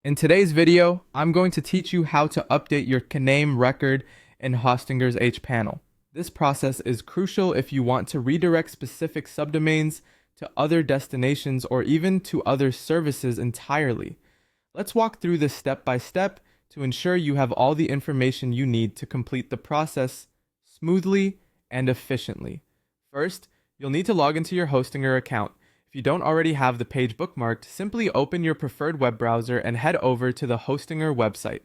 In today's video, I'm going to teach you how to update your CNAME record in Hostinger's hPanel. This process is crucial if you want to redirect specific subdomains to other destinations or even to other services entirely. Let's walk through this step by step to ensure you have all the information you need to complete the process smoothly and efficiently. First, you'll need to log into your Hostinger account. If you don't already have the page bookmarked, simply open your preferred web browser and head over to the Hostinger website.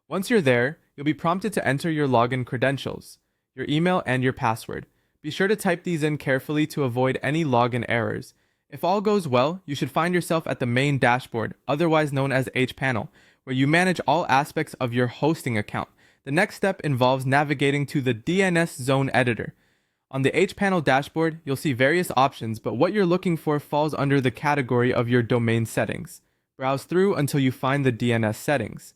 Once you're there, you'll be prompted to enter your login credentials, your email, and your password. Be sure to type these in carefully to avoid any login errors. If all goes well, you should find yourself at the main dashboard, otherwise known as hPanel, where you manage all aspects of your hosting account. The next step involves navigating to the DNS zone editor. On the hPanel dashboard, you'll see various options, but what you're looking for falls under the category of your domain settings. Browse through until you find the DNS settings.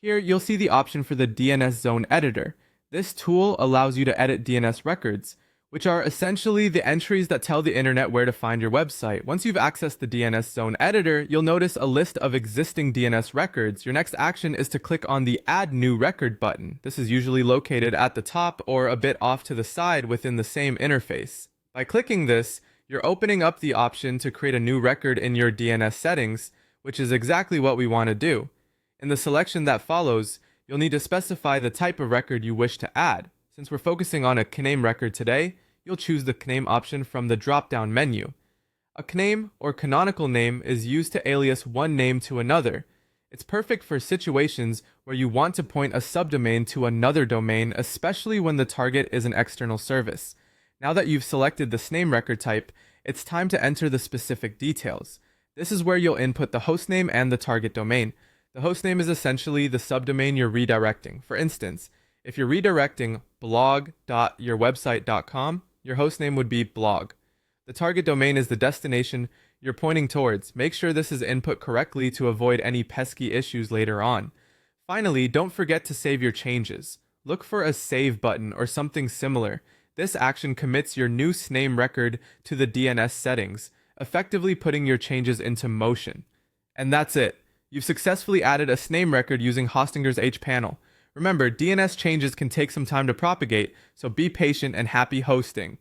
Here, you'll see the option for the DNS zone editor. This tool allows you to edit DNS records, which are essentially the entries that tell the internet where to find your website. Once you've accessed the DNS zone editor, you'll notice a list of existing DNS records. Your next action is to click on the Add New Record button. This is usually located at the top or a bit off to the side within the same interface. By clicking this, you're opening up the option to create a new record in your DNS settings, which is exactly what we want to do. In the selection that follows, you'll need to specify the type of record you wish to add. Since we're focusing on a CNAME record today, you'll choose the CNAME option from the drop-down menu. A CNAME, or canonical name, is used to alias one name to another. It's perfect for situations where you want to point a subdomain to another domain, especially when the target is an external service. Now that you've selected the CNAME record type, it's time to enter the specific details. This is where you'll input the hostname and the target domain. The hostname is essentially the subdomain you're redirecting. For instance, if you're redirecting blog.yourwebsite.com, your hostname would be blog. The target domain is the destination you're pointing towards. Make sure this is input correctly to avoid any pesky issues later on. Finally, don't forget to save your changes. Look for a save button or something similar. This action commits your new CNAME record to the DNS settings, effectively putting your changes into motion. And that's it. You've successfully added a CNAME record using Hostinger's hPanel. Remember, DNS changes can take some time to propagate, so be patient and happy hosting.